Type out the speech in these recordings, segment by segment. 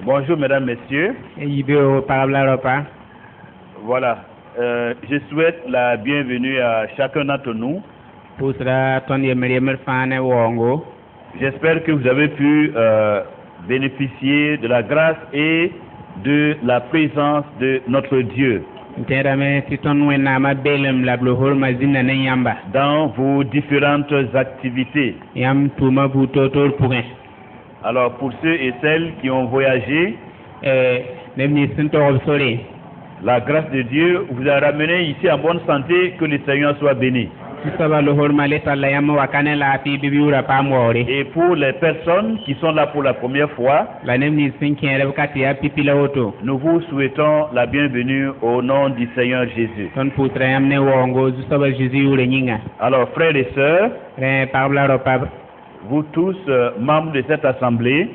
Bonjour mesdames, messieurs. Voilà, je souhaite la bienvenue à chacun d'entre nous. J'espère que vous avez pu bénéficier de la grâce et de la présence de notre Dieu dans vos différentes activités. Alors pour ceux et celles qui ont voyagé, la grâce de Dieu vous a ramené ici en bonne santé, que le Seigneur soit béni. Et pour les personnes qui sont là pour la première fois, nous vous souhaitons la bienvenue au nom du Seigneur Jésus. Alors frères et sœurs, vous tous membres de cette assemblée,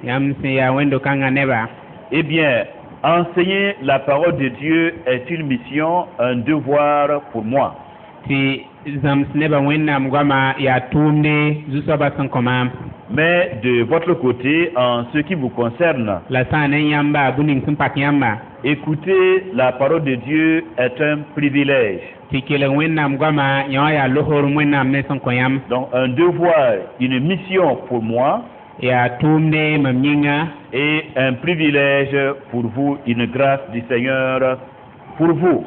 eh bien, enseigner la parole de Dieu est une mission, un devoir pour moi. Mais de votre côté, en ce qui vous concerne, écouter la parole de Dieu est un privilège. Donc un devoir, une mission pour moi, et un privilège pour vous, une grâce du Seigneur pour vous.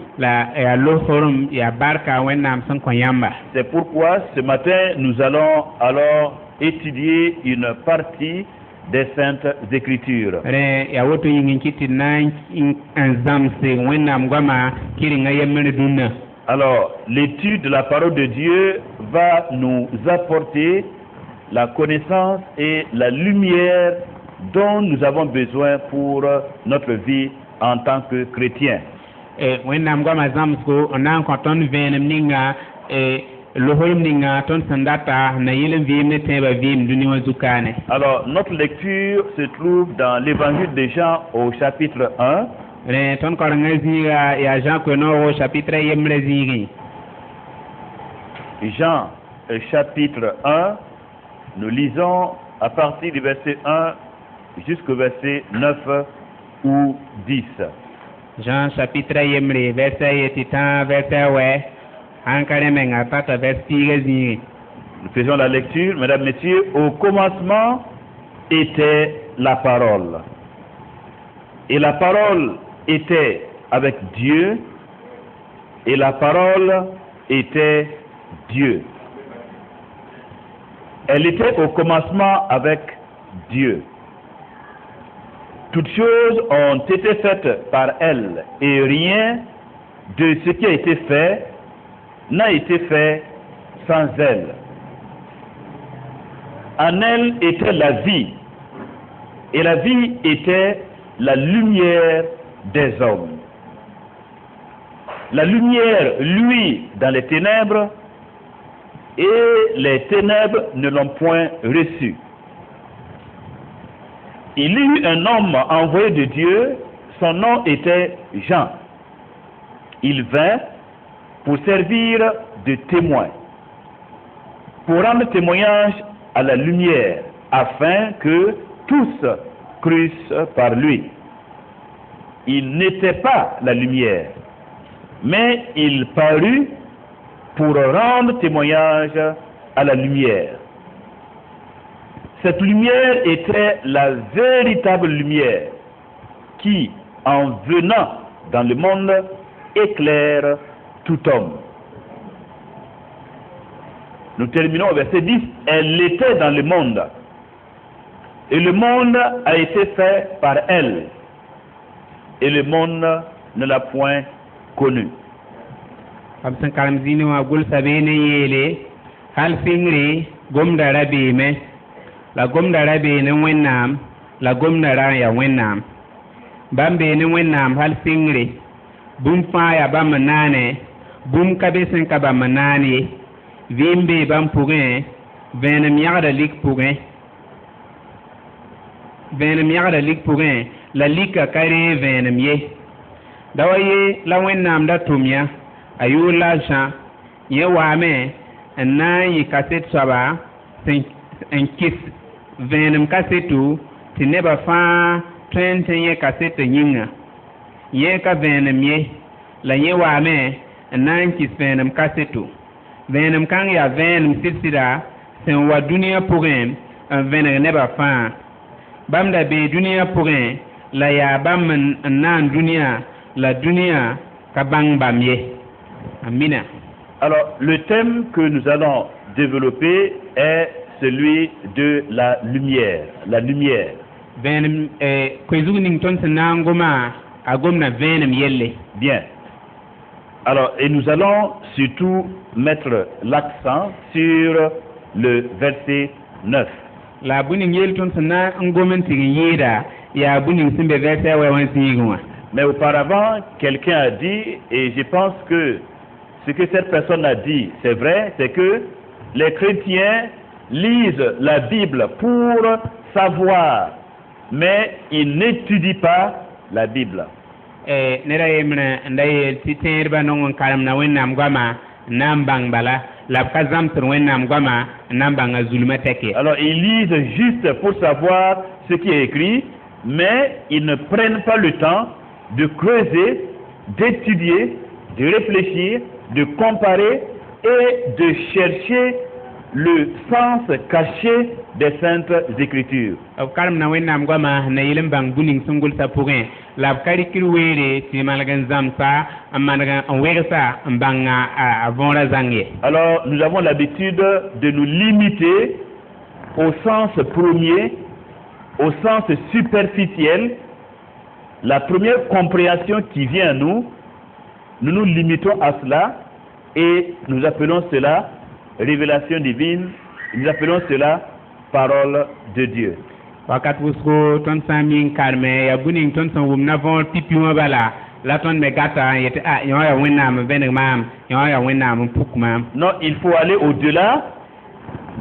C'est pourquoi ce matin nous allons alors étudier une partie des Saintes Écritures. Alors, l'étude de la parole de Dieu va nous apporter la connaissance et la lumière dont nous avons besoin pour notre vie en tant que chrétiens. Alors, notre lecture se trouve dans l'évangile de Jean au chapitre 1. Jean, chapitre 1, nous lisons à partir du verset 1 jusqu'au verset 9 ou 10. Jean chapitre 1, verset 1, verset 8. Nous faisons la lecture, mesdames, messieurs. Au commencement était la parole. Et la parole était avec Dieu. Et la parole était Dieu. Elle était au commencement avec Dieu. Toutes choses ont été faites par elle, et rien de ce qui a été fait n'a été fait sans elle. En elle était la vie, et la vie était la lumière des hommes. La lumière luit dans les ténèbres, et les ténèbres ne l'ont point reçue. Il y eut un homme envoyé de Dieu, son nom était Jean. Il vint pour servir de témoin, pour rendre témoignage à la lumière, afin que tous crussent par lui. Il n'était pas la lumière, mais il parut pour rendre témoignage à la lumière. Cette lumière était la véritable lumière qui, en venant dans le monde, éclaire tout homme. Nous terminons au verset 10. Elle était dans le monde, et le monde a été fait par elle, et le monde ne l'a point connue. La gomda rabe ne wennam, la gomda ra ya wennam. Bambe ne wennam hal singre, bum fa ya bam nane, bum kabe sen ka bam nane, vimbe bam pourin, venem yagda lik pourin. Venem yagda lik pourin, la lika kare venem ye. Dawaye la wennam da tumya, ayu la jan, ye wame, en nan yi kaset saba, en kis. Venem kasetu ti neba fa tõe n tɩ yẽ kaset yĩnga yẽ ka vẽenem ye la yẽ waame n na n kɩs vẽenem kaseto vẽenem kãng yaa vẽenem sɩd-sɩda sẽn wa dũniyã pʋgẽ n vẽneg nebã fãa bãmb da bee dũniyã pʋgẽ la yaa bãmb n naan dũniyã la dũniyã ka bãng bãmb ye. Amina. Alors, le thème que nous allons développer est celui de la lumière. La lumière. Vẽenem koe-zug ning tõnd sẽn na n goma a gomna vẽenem yelle. Bien. Alors, et nous allons surtout mettre l'accent sur le verset 9. La buning yel tõnd sẽn na n gom n tɩg n yɩɩda yaa buning sẽn be vɛrse a wɛ zĩigẽ wã. Mais auparavant, quelqu'un a dit, et je pense que ce que cette personne a dit, c'est vrai, c'est que les chrétiens lisent la Bible pour savoir, mais ils n'étudient pas la Bible. Neda yembre nda yel tɩ tẽedbã nong n karemna wẽnnaam goama n na n bãng bala la b ka zãmsd wẽnnaam goama n na n bãng a zulmã tɛke. Alors ils lisent juste pour savoir ce qui est écrit, mais ils ne prennent pas le temps de creuser, d'étudier, de réfléchir, de comparer et de chercher le sens caché des saintes écritures. Karam na wẽnnaam goama na yɩl n bãng buning sẽn gʋlsa pʋgẽ la b ka rɩkr weere tɩ malg n zãmsa n maneg n wegsa n bãng a võorã zãng ye. Alors nous avons l'habitude de nous limiter au sens premier, au sens superficiel. La première compréhension qui vient à nous, nous nous limitons à cela et nous appelons cela révélation divine, nous appelons cela parole de Dieu. Wakat wusgo ton sami karme ya buning ton son wum na von pipi mo bala la ton me gata yete yo ya wennam beneg mam yo ya wennam puk mam. Non, il faut aller au-delà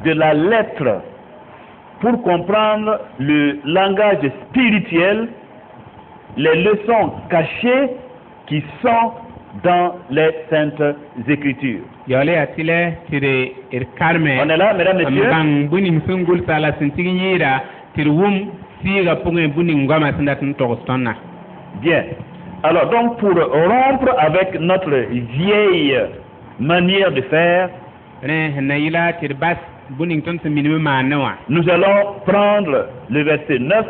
de la lettre pour comprendre le langage spirituel, les leçons cachées qui sont dans les saintes écritures. Yole atile tire karme. On est là, mesdames et messieurs. Bang buning sungul sala sintigira tir wum siga pungen buning ngoma sindat ntostonna. Bien. Alors donc pour rompre avec notre vieille manière de faire, nous allons prendre le verset 9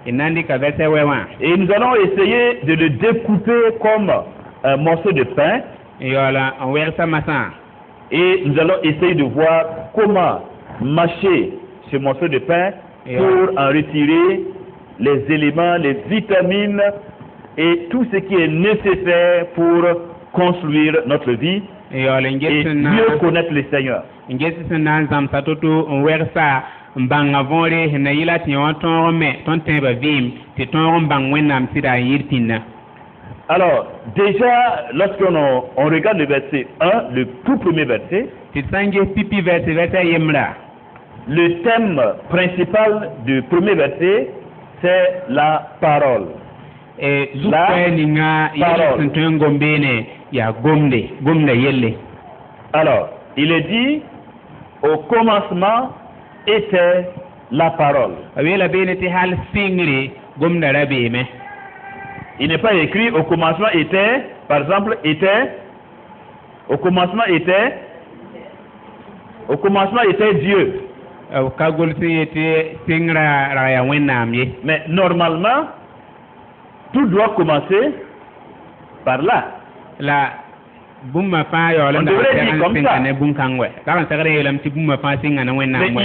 et nous allons essayer de le découper comme un morceau de pain. Et nous allons essayer de voir comment mâcher ce morceau de pain pour en retirer les éléments, les vitamines et tout ce qui est nécessaire pour construire notre vie et mieux connaître le Seigneur. Alors, déjà, lorsqu'on regarde le verset 1, le tout premier verset, le thème principal du premier verset, c'est la parole. La parole. Alors, il est dit, au commencement était la parole. Il n'est pas écrit au commencement était, par exemple, était, au commencement était Dieu. Mais normalement, tout doit commencer par là. On devrait dire comme ça. Mais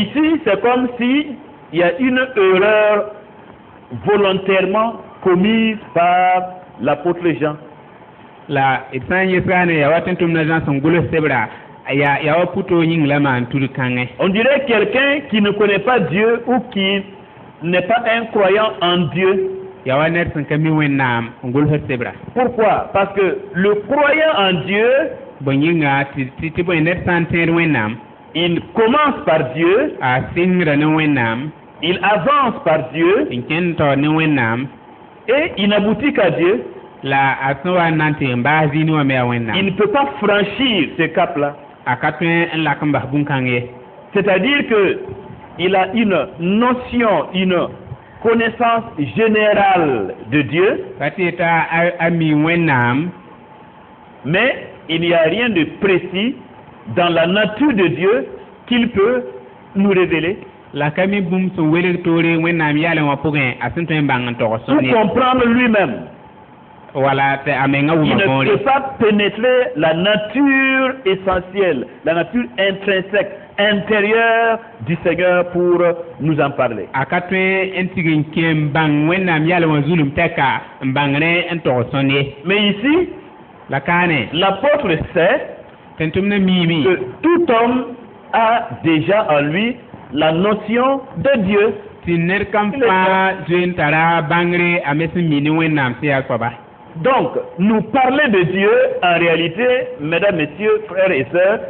ici, c'est comme si il y a une erreur volontairement commise par l'apôtre Jean. On dirait quelqu'un qui ne connaît pas Dieu ou qui n'est pas un croyant en Dieu. Pourquoi? Parce que le croyant en Dieu, il commence par Dieu, il avance par Dieu et il n'aboutit qu'à Dieu. Il ne peut pas franchir ce cap-là. C'est-à-dire que il a une notion, une connaissance générale de Dieu, patita ami wennam mais il n'y a rien de précis dans la nature de Dieu qu'il peut nous révéler la kami bum so wele tore wennam yale wa pugin asinto mbang to pour soni comprendre lui-même. wala te amenga Il wuma ne gori peut pas pénétrer la nature essentielle, la nature intrinsèque, intérieure du Seigneur pour nous en parler. akatwe entigin kem bang wennam yale wa zulum teka mbangre ento soni Mais ici, la kane l'apôtre sait tentumna mimi que tout homme a déjà en lui la notion de Dieu. tinner kam fa jen tara bangre amesi mini wennam sia kwaba Donc, nous parler de Dieu, en réalité, mesdames, messieurs, frères et sœurs,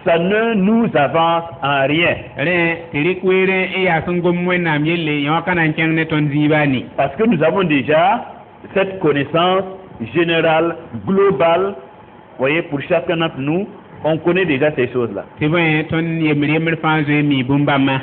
ça ne nous avance en rien. re tirikwere e ya sungum wennam yelle yo kana kengne ton zibani Parce que nous avons déjà cette connaissance générale, globale. Vous voyez, pour chacun d'entre nous, on connaît déjà ces choses-là. tiben ton yemir fanzo mi bumbama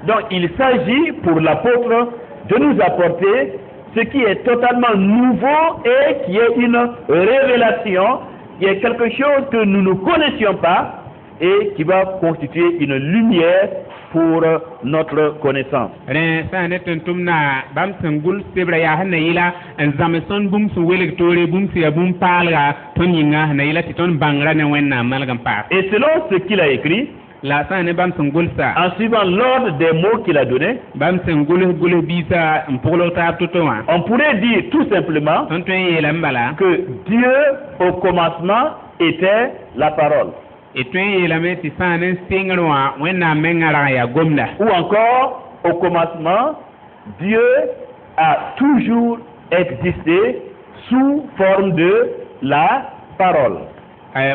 Donc, il s'agit pour l'apôtre de nous apporter ce qui est totalement nouveau et qui est une révélation, qui est quelque chose que nous ne connaissions pas et qui va constituer une lumière pour notre connaissance. re sa ne tentumna bam sangul sebra ya hana yila en zameson bum su wele tore bum sia bum palga ton yinga na yila titon bangra ne wennam malgam pa Et selon ce qu'il a écrit, la sa ne bam sangul sa en suivant l'ordre des mots qu'il a donnés, bam sangul gule bisa mpolo ta tutoma on pourrait dire tout simplement ton to yela mbala que Dieu, au commencement, était la parole. et to yela me ti sa ne singrwa wennam mengara ya gomda Ou encore, au commencement, Dieu a toujours existé sous forme de la parole.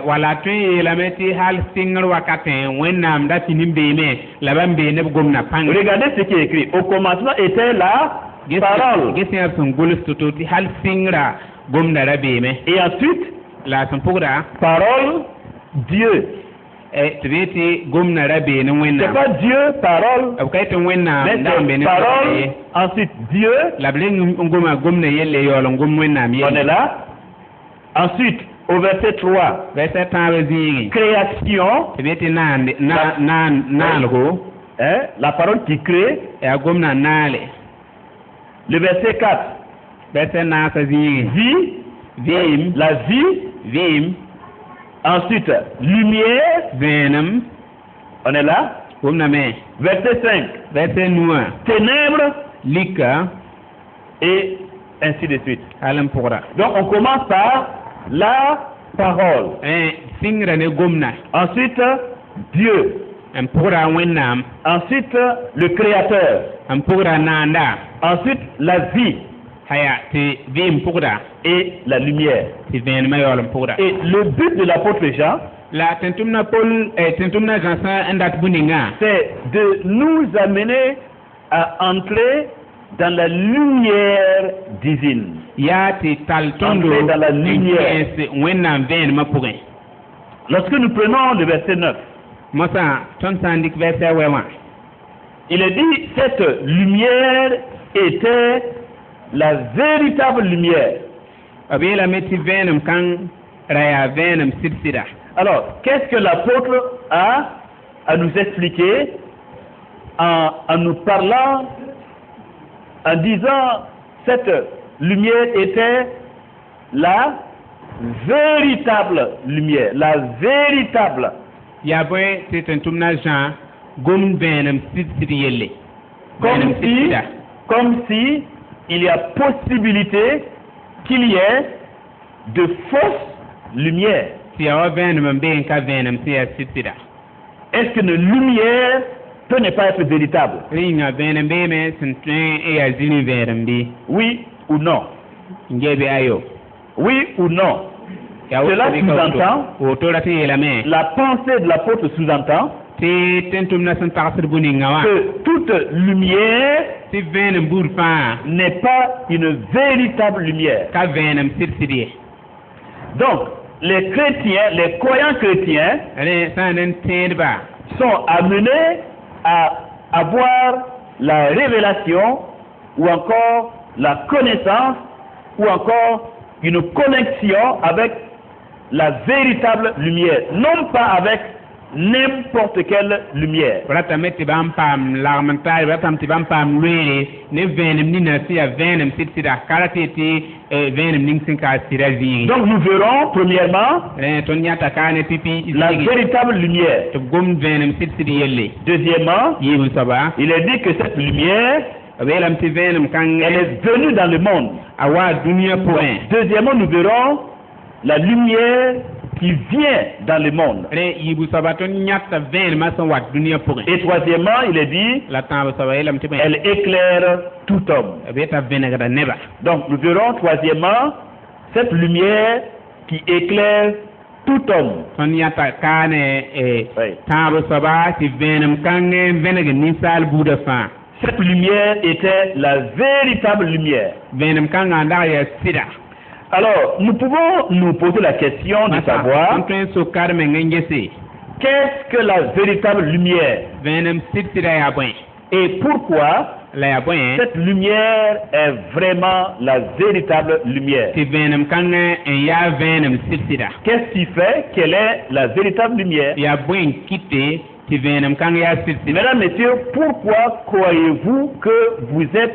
wala to yela me ti hal singrwa katen wennam da tinimbe me la bambe ne gomna pang Regardez ce qui est écrit. Au commencement était la parole. gesi ab sangul to ti hal singra gomda rabe me Et ensuite, la sampura parole, Dieu. tibeti gomna rabe ne C'est wenna pas Dieu, parole, abkaitin wenna mais ndambe c'est ne parole, ensuite Dieu, la blen ngoma gomna yelle yolo ngom wenna mi on est là. Ensuite, au verset 3, verset tawe zingi création, tibeti nalgo hein, la parole qui crée. ya gomna nale Le verset 4, verset nasa zingi vie, vim la vie. vim Ensuite, lumière, venam on est là. gomna me Verset 5, verset nuwa ténèbres, lika et ainsi de suite. alam pura Donc, on commence par la parole. singra ne gomna Ensuite, Dieu. en pura wennam Ensuite, le Créateur. en pura nanda Ensuite, la vie haya ti vim pura et la lumière. ti venma yolo pura Et le but de l'apôtre Jean, la tentumna Paul tentumna Jean ndat buninga c'est de nous amener à entrer dans la lumière divine. ya ti tal tondo Entrer dans la lumière. wennam venma pura Lorsque nous prenons le verset 9, mosa ton sandik verset wewa il est dit cette lumière était la véritable lumière. abela meti venam kan raya venam sirsida Alors, qu'est-ce que l'apôtre a à nous expliquer en nous parlant, en disant cette lumière était la véritable lumière, la véritable. ya boy ti tentumna Jean gom venam sirsida yelle Comme si il y a possibilité qu'il y ait de fausses lumières. ti ya venam ben ka venam ti ya sirsida Est-ce qu'une lumière peut ne pas être véritable? ringa venam be me sintun e ya zini venam bi Oui ou non? ngebe ayo Oui ou non? Cela sous-entend, la pensée de l'apôtre sous-entend que toute lumière n'est pas une véritable lumière. Donc, les chrétiens, les croyants chrétiens sont amenés à avoir la révélation ou encore la connaissance, ou encore une connexion avec la véritable lumière, non pas avec n'importe quelle lumière. Ratame tɩ bãmb paam lagm-n-taar ratame tɩ bãmb paam loeere ne vẽenem nina sẽn yaa vẽenem sɩd-sɩda ka rat tɩ vẽenem ning sẽn ka sɩda zĩigi. Donc nous verrons premièrement tõnd yãta kaa ne pipi la véritable lumière. tɩ b gom vẽenem sɩd-sɩd yelle. Deuxièmement, yɩɩm soaba il est dit que cette lumière, b yeelame tɩ vẽenem kãng elle est venue dans le monde. a waa dũniyã pʋgẽ. Deuxièmement, nous verrons la lumière qui vient dans le monde. Rẽ yiibu soaba tõnd yãta vẽenemã sẽn wat dũniyã pʋgẽ. Et troisièmement, il est dit, La tãab soaba yeelame tɩ bõe elle éclaire tout homme. b yeta vẽnegda neba. Donc nous verrons troisièmement cette lumière qui éclaire tout homme. tõnd yãta kaa ne Oui. tãab soaba tɩ vẽenem kãng vẽneg ninsaal buudã fãa. Cette lumière était la véritable lumière. Vẽenem kãngã n dag yaa sɩda. Alors, nous pouvons nous poser la question de savoir tõe n sok-kad meng n gese qu'est-ce que la véritable lumière vẽenem sɩd-sɩda yaa bõe et pourquoi la yaa bõe cette lumière est vraiment la véritable lumière. tɩ vẽenem kãng n yaa vẽenem sɩd-sɩda. Qu'est-ce qui fait qu'elle est la véritable lumière? yaa bõe n kɩte tɩ vẽenem kãng yaa sɩd-sɩda. Mesdames, Messieurs, pourquoi croyez-vous que vous êtes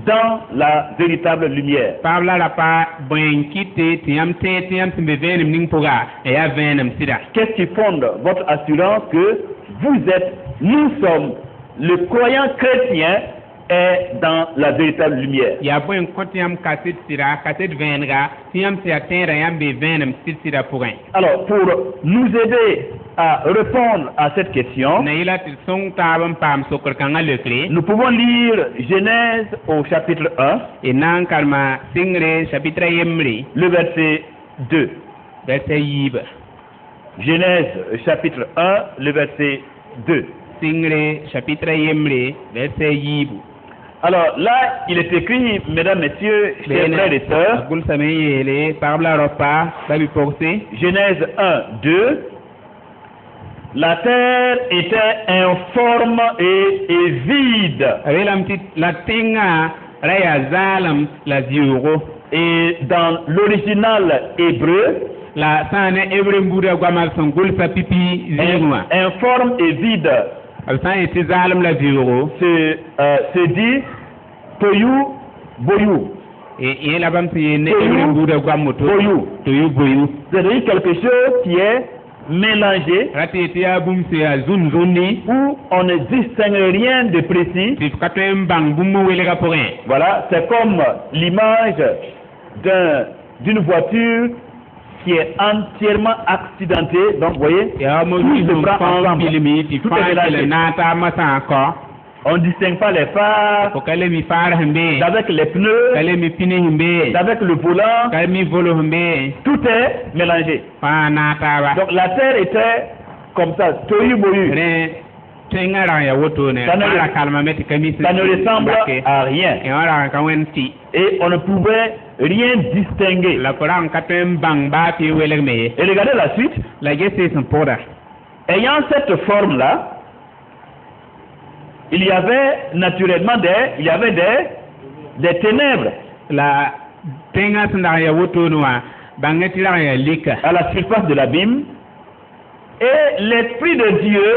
dans la véritable lumière? paɣaba la rapa bõe n kɩte tɩ yãmb tẽ tɩ yãmb sẽn be vẽenem ning pʋga n yaa vẽenem sɩda. Qu'est-ce qui fonde votre assurance que nous sommes, le croyant chrétien est dans la véritable lumière? yaa bõe n kõ tɩ yãmb ka sɩd-sɩda ka sɩd vẽenega tɩ yãmb sẽn yaa tẽedã yãmb be vẽenem sɩd-sɩda pʋgẽ. Alors, pour nous aider à répondre à cette question, na yɩla tɩ sõng taab n paam sokr kãngã lekre nous pouvons lire Genèse au chapitre 1, y na n karema sɩngre chapitre yembre le verset 2. verset yiiba. Genèse chapitre 1, le verset 2. Sɩngre chapitre yembre verset yiibu. Alors là, il est écrit, mesdames, messieurs, chers frères et sœurs, gʋlsame n yeele pagb la ropa ba bɩ-pʋgse. Genèse 1, 2, la terre était informe et vide. a yeelame tɩ la tẽngã ra yaa zaalem la zɩoogo. Et dans l'original hébreu, la sã n ne hebre n buudã goamã b sẽn gʋlsa pipi zĩigẽ wã informe et vide, b sã n yetɩ zaalem la zɩoogo se dit toyu boyu. yeela bãmb sẽn yeel ne hebre n buudã goam woto Boyu. toyu boyu. C'est-à-dire quelque chose qui est mélangé, ra tɩ yetɩ yaa bũmb sẽn yaa zũn-zũndi où on ne distingue rien de précis. tɩ f ka tõe n bãng bũmb welgã pʋgẽ. Voilà, c'est comme l'image d'une voiture qui est entièrement accidentée. Donc, vous voyez, yaa mo tout se prend fãa ensemble. pilmi tɩ Tout est fãa mélangé. kell naataamã sã n kɔ On ne distingue pas les phares fo ka le mi faar sẽn be avec les ka pneus, le mi pine sẽn be avec le volant. ka mi volo sẽn be Tout est mélangé. fãa naataaba. Donc, la terre était comme ça, tohu bohu. rẽ tẽngã rag ya wotone Ça ne- fãa ra kalmame tɩ ka mi Ça ne ressemble à rien. wã rag ka wẽnd tɩ Et on ne pouvait rien distinguer. la fo rag n ka tõe n bãng baa tɩ welg me ye Et regardez la suite. la gese sẽn pʋgda. Ayant cette forme-là, il y avait naturellement des ténèbres la tẽngã sẽn dag ya wotone wã bãng tɩ rag ya lika à la surface de l'abîme. Et l'Esprit de Dieu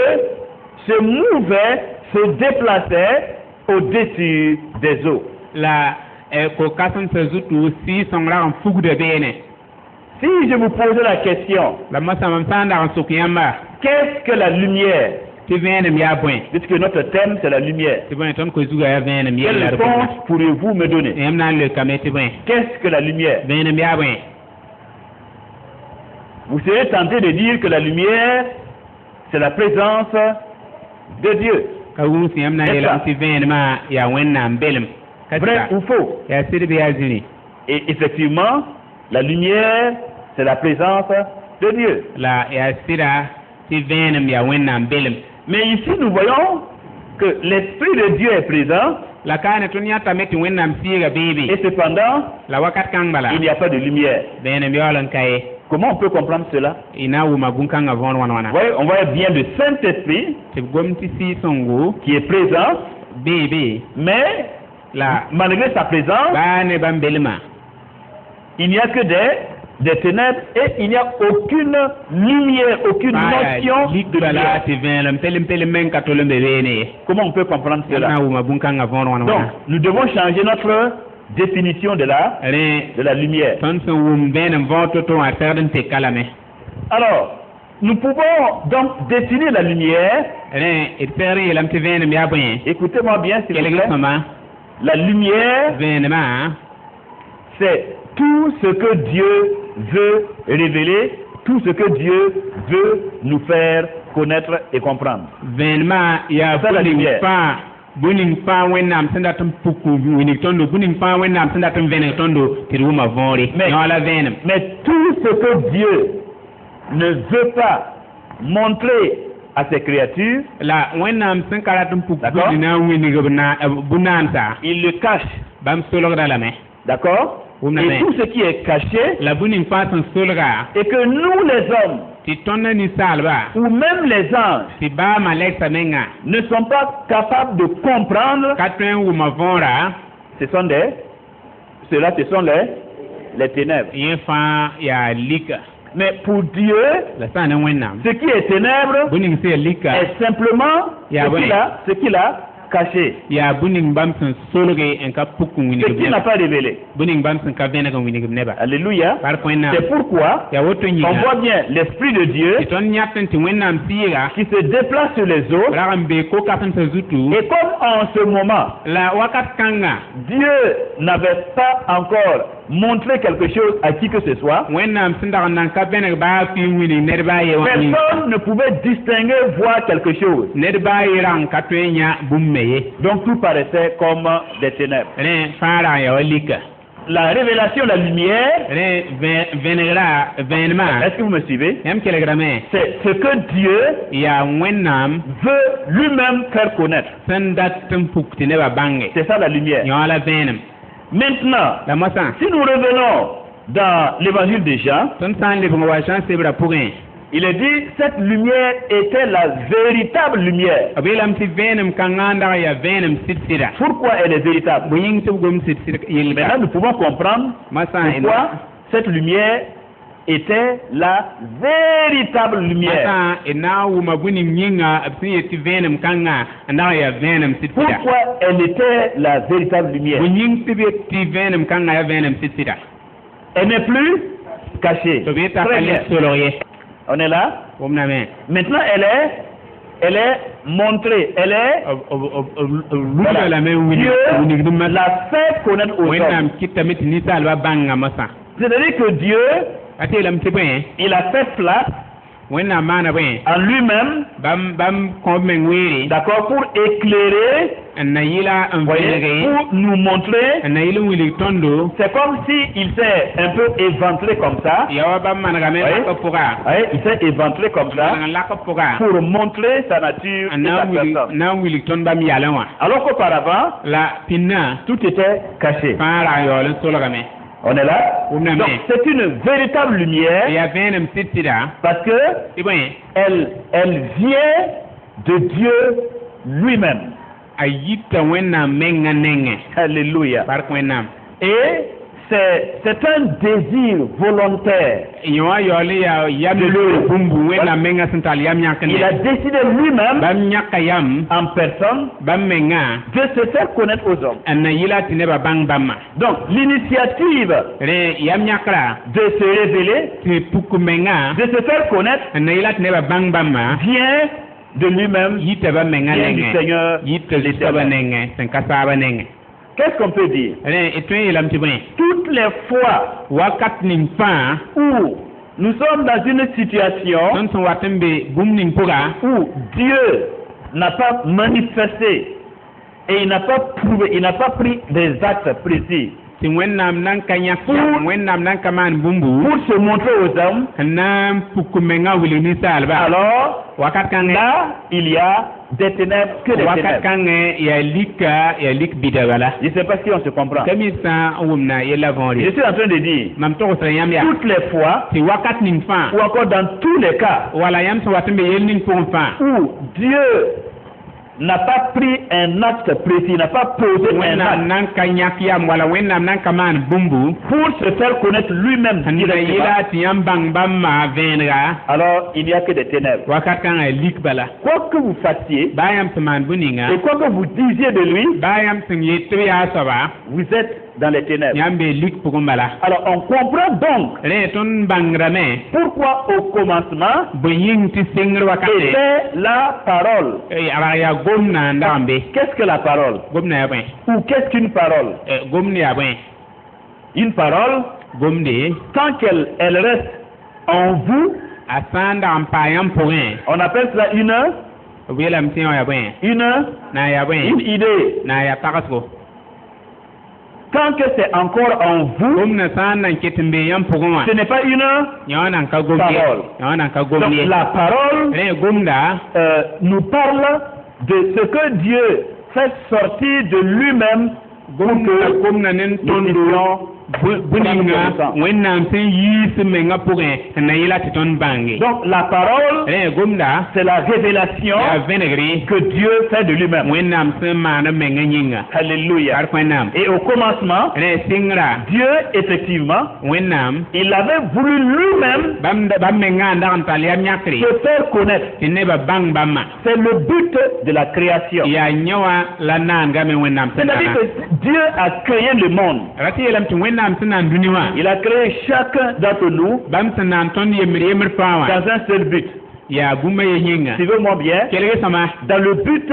se mouvait, se déplaçait au-dessus des eaux. la ko-kãsem sẽn zutu sɩɩ-sõng rag n fugda beene. Si je vous posais la question, la masãm sã n dag n sʋk yãmba qu'est-ce que la lumière? tɩ vẽenem yaa bõe Puisque notre thème c'est la lumière. tɩ bõe tõnd koe-zugã yaa vẽenem Quelle yella d réponse pourriez-vous me donner? yãmb na n leokame tɩ bõe Qu'est-ce que la lumière? vẽenem yaa bõe. Vous serez tenté de dire que la lumière, c'est la présence de Dieu. ka wũus yãmb na n yeelame tɩ vẽenemã yaa wẽnnaam belem ka Vrai sɩka ou faux? yaa sɩd bɩ yaa zĩri. Et effectivement, la lumière, c'est la présence de Dieu. la yaa sɩda tɩ vẽenem yaa wẽnnaam belem. Mais ici, nous voyons que l'Esprit de Dieu est présent la kaane tõnd yãtame tɩ wẽnnaam sɩɩga beebe et cependant, la wakat kãng bala il n'y a pas de lumière. vẽenem yaool n ka ye Comment on peut comprendre cela? y na n wʋma bũn-kãngã võor wãn wãna Vous voyez, on voit bien le Saint-Esprit tɩ b gom tɩ sɩɩ-sõngo qui est présent, beebe mais la malgré sa présence, ba ne ban belma il n'y a que des ténèbres et il n'y a aucune lumière, aucune notion de likbala lumière. ti venlam pelem men katolum be bene Comment on peut comprendre cela? na wuma bunkan ga von wana Donc, nous devons changer notre définition de la lumière. ton so wum benam voto to a terden te kalame Alors, nous pouvons donc définir la lumière. et feri lam ti venam ya ben Écoutez-moi bien, s'il vous kelege plaît. sama La lumière, venema c'est tout ce que Dieu veut révéler, tout ce que Dieu veut nous faire connaître et comprendre. venema ya Ça, la lumière. buning fa wenam senda tum puku winik tondo buning fa wenam senda tum vene tondo ti wuma vori Mais- no la venam Mais tout ce que Dieu ne veut pas montrer à ses créatures, la wenam sen karatum puku D'accord. dina winig na bunansa il le cache. bam sologda la me D'accord? Oui, mais- Et tout ce qui est caché, la buning fa son solga et que nous les hommes, ti tonna ni salba ou même les anges, ti ba malek menga ne sont pas capables de comprendre, katwen wuma vora cela ce sont les ténèbres. yen fa ya lika Mais pour Dieu, la sana wenam ce qui est ténèbres buning se lika est simplement Ya, ouais. ce qu'il a caché, ya buning bam son solge en ka puku ce winig qu'il n'a pas révélé. buning bam son ka vene kan winig neba Alléluia. par point na C'est pourquoi ya woto on nyiga voit bien l'Esprit de Dieu ti ton nyatten ti wenam siga qui se déplace sur les eaux. ragam be ko katam sa zutu Et comme en ce moment, la wakat kanga Dieu n'avait pas encore montré quelque chose à qui que ce soit, wenam sinda nan ka bene ba fi winig nerba ye wa personne ne pouvait distinguer, voir quelque chose. nerba ye ran katwenya bummeye Donc tout paraissait comme des ténèbres. re fara ya walika La révélation de la lumière, re venera venema est-ce que vous me suivez? yam telegrame C'est ce que Dieu ya wenam veut lui-même faire connaître. sandat tumpuk ti neba bange C'est ça la lumière. yola venam Maintenant, la mosan si nous revenons dans l'évangile de Jean, ton san le bongo wa chance bra pourin il est dit cette lumière était la véritable lumière. abelam ti venam kanganda ya venam sitsira Pourquoi elle est véritable? bu ying tu gom sitsira yelga Maintenant, nous pouvons comprendre masan pourquoi cette lumière était la véritable lumière. masan ina wuma buning yinga absi ti venam kanga anda ya venam sitsira Pourquoi elle était la véritable lumière? bu ying ti venam kanga ya venam sitsira Elle n'est plus cachée. to beta Très kale bien. soloye On est là? wumna me Maintenant, elle est montrée. Elle est... lula la me wini wini Dieu dum ma l'a fait connaître aux wenam hommes. kitamit ni salwa banga masa C'est-à-dire que Dieu, ate lam ti ben il a fait place wenam mana ben en lui-même, bam ko men wiri d'accord, pour éclairer, na yila en voyez, venege pour nous montrer. na yila wili tondo C'est comme si il s'est un peu éventré comme ça. yawa bam mana ga me Ouais. la ko puga Voyez, il s'est éventré comme ça na la ko puga pour montrer sa nature et sa personne. na wili ton bam yalanwa Alors qu'auparavant, la pinna tout était caché. fara yole sologa me On est là? On est Donc là. c'est une véritable lumière ya venam sitsira parce que iben elle vient de Dieu lui-même. ayita wenam menga nenge Alléluia. par wenam Et c'est un désir volontaire. yawa yole ya yam De l'eau. bumbu wenam menga sental yam yakne Il a décidé lui-même, bam nyaka yam en personne, bam menga de se faire connaître aux hommes. na yila tineba bang bamma Donc l'initiative re yam nyakra de se révéler, ti puku menga de se faire connaître, na yila tineba bang bamma vient de lui-même, yita ba menga vient du nenge Seigneur. yita saba l'Éternel. nenge sen kasaba nenge Qu'est-ce qu'on peut dire? re etwen yelam ti ben Toutes les fois wakat ning fa où nous sommes dans une situation ton son watembe bum ning puga où Dieu n'a pas manifesté et il n'a pas prouvé, il n'a pas pris des actes précis ti wennam nan ka nyak wennam nan ka man bumbu pour se montrer aux hommes, na puku menga wili ni salba alors wakat kange là, il y a des ténèbres que des wakat ténèbres. kange ya lik bidabala Je ne sais pas si on se comprend. kami sa wumna yela Je vonri suis en train de dire, mam to ko yam ya toutes les fois, ti wakat ning fa ou encore dans tous les cas, wala yam so watembe yel ning pon fa où Dieu n'a pas pris un acte précis, n'a pas posé un wẽnnaam acte nan ka yãk yam wala wẽnnaam nan ka maan bũmbu pour se faire connaître lui-même n da directement, yɩla tɩ yãmb bãng bãmbã vẽenega alors il n'y a que des ténèbres. wakat kãngã lik bala Quoi que vous fassiez baa yãmb sẽn maan bũ-ninga et quoi que vous disiez de lui, baa yãmb sẽn yet tɩ b yaa soaba vous êtes dans les ténèbres. yãmb bee lik pʋgẽ bala Alors on comprend donc rẽ tõnd bãngrame pourquoi au commencement bõe yĩng tɩ sengr wakate était la parole. abg yaa gomdã n dag n be Qu'est-ce que la parole? gomdã yaa bõe Ou qu'est-ce qu'une parole? gomd yaa bõe Une parole, gomde tant qu'elle reste en vous, a sã n dag n paa yãmb pʋgẽ on appelle cela b yeelame tɩ wã yaa bõe na n yaa bõe une idée. na n yaa tagsgo Tant que c'est encore en vous, gomdã sã n nan ket n bee yãmb pʋgẽ wã ce n'est pas une yã wã nan ka gomd ye parole. yã wã nan ka gomd Donc ye la parole rẽ gomda nous parle de ce que Dieu fait sortir de lui-même pour que gomdã ne nous tõndo puissions bũninga wẽnnaam sẽn yiis menga pʋgẽ n na yɩla tɩ tõnd bãnge Donc la parole, rẽ gomda c'est la révélation yaa vẽnegre que Dieu fait de lui-même. wẽnnaam sẽn maan menga yĩnga Alléluia. bar wẽnnaam Et au commencement, rẽ sɩngra Dieu, effectivement, wẽnnaam il avait voulu lui-même bãmb menga n dag n tall yam yãkre se faire connaître. tɩ nebã bãng bãmba C'est le but de la création. yaa yẽ wã la naangame wẽnnaam sẽn C'est-à-dire dana que Dieu a créé le monde. ra tɩ yeelame tɩ wẽnnaam sẽn na n dũni wã Il a créé chacun d'entre nous bãmb sẽn na n tõnd yembr fãa wã dans un seul but. yaa bũmba ye yĩnga Suivez-moi bien. kelg sõma Dans le but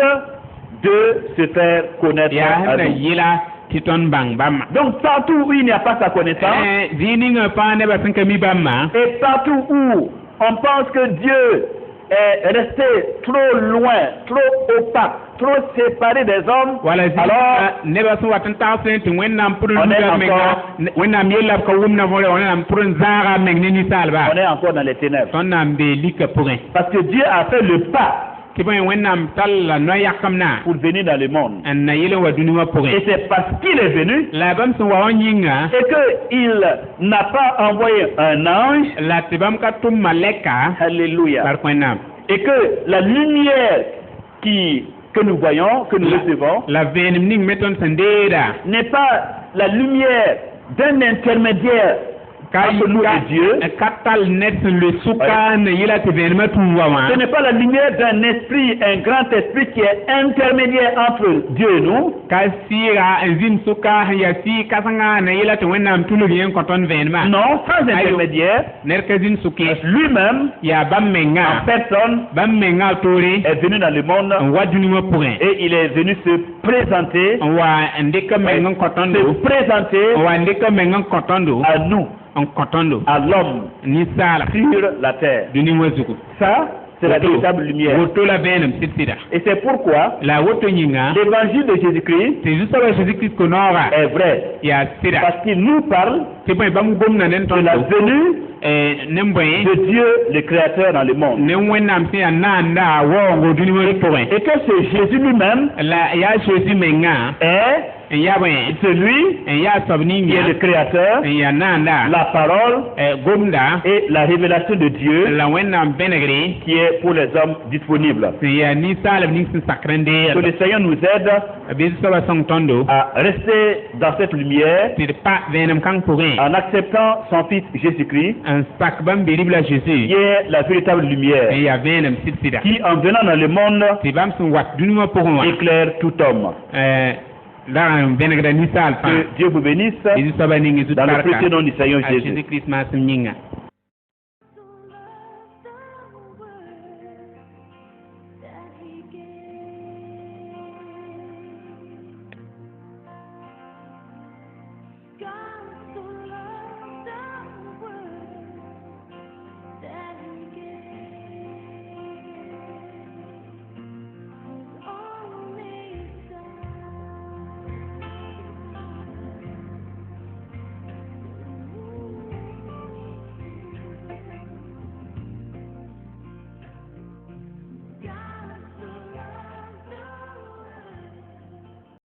de se faire connaître yaa à sẽn na nous. yɩla tɩ tõnd bãng bãmba Donc partout où il n'y a pas sa connaissance, zĩig ninga fãa nebã sẽn ka mi bãmba et partout où on pense que Dieu est resté trop loin, trop opaque, trop séparé des hommes, wala alors nebã sẽn wat n tags sẽn tɩ wẽnnaam pʋd On est n menga wẽnnaam yella b ka wʋmna võre wẽnnaam pʋd n zãaga a meng ne ninsaalba on est encore dans les ténèbres. tõnd na n bee lika pʋgẽ Parce que Dieu a fait le pas tɩ bõe wẽnnaam tall la noa-yakamna pour venir dans le monde. n na yɩl n wa dũni wã Et pʋgẽ c'est parce qu'il est venu la bãmb sẽn wa wã yĩnga et qu'il n'a pas envoyé un ange, la tɩ bãmb ka tʋm malɛka alléluia, bar wẽnnaam et que la lumière que nous voyons, que nous recevons, la vẽenem ning me tõnd sẽn deeda n'est pas la lumière d'un intermédiaire entre nous et Dieu. ka tall ned sẽn le sʋka n yɩla tɩ vẽenemã tũum wa wã Ce n'est pas la lumière d'un esprit, un grand esprit qui est intermédiaire entre Dieu et nous. ka sɩɩga n zĩnd sʋka sẽn yaa sɩɩg kãsengã n yɩla tɩ wẽnnaam tũlg yẽ n kõ tõnd vẽenemã Non, sans intermédiaire, ned ka zĩnd sʋk ye lui-même, yaa bãmb menga en personne, bãmb menga a toore est venu dans le monde n wa dũni wã pʋgẽ et il est venu se présenter, n wa n dɩka meng n kõ tõndo se présenter n wa n dɩka meng n kõ tõndo à nous, n kõ tõndo à l'homme ninsaala sur la terre. dũni wã zugu Ça, c'est la véritable lumière. woto la vẽenem sɩd-sɩda Et c'est pourquoi la woto yĩnga l'évangile de Jésus-Christ tɩ zu-soabã Jésus-Christ konoogã est vrai. yaa sɩda Parce qu'il nous parle tɩ bõe bãmb gomdã ne de la tõndo venue ne bõe de Dieu, le Créateur, dans le monde. ne wẽnnaam sẽn yaa naanda a waoongo dũni wã pʋgẽ Et que c'est Jésus lui-même la yaa Jésus menga est n yaa bõe celui n yaa soab qui est ninga le Créateur, n yaa naanda la parole gomda et la révélation de Dieu la wẽnnaam bẽnegre qui est pour les hommes disponible. sẽn yaa ninsaalb ning sẽn sakr n Que deeg le Seigneur nous aide bɩ zu-soabã sõng tõndo à rester dans cette lumière tɩ d pa vẽenem kãng pʋgẽ en acceptant son Fils Jésus-Christ, n sak bãmb be rib la Jésus qui est la véritable n lumière, yaa vẽenem sɩd-sɩda qui en venant dans le monde tɩ bãmb sẽn wat dũni wã pʋgẽ wã éclaire tout homme. la n vẽnegda ninsaal fãa Que Dieu vous bénisse bɩ zu-soabã ning dans le précieux nom du Seigneur a Jésus. Jésus-Christ maasem yĩnga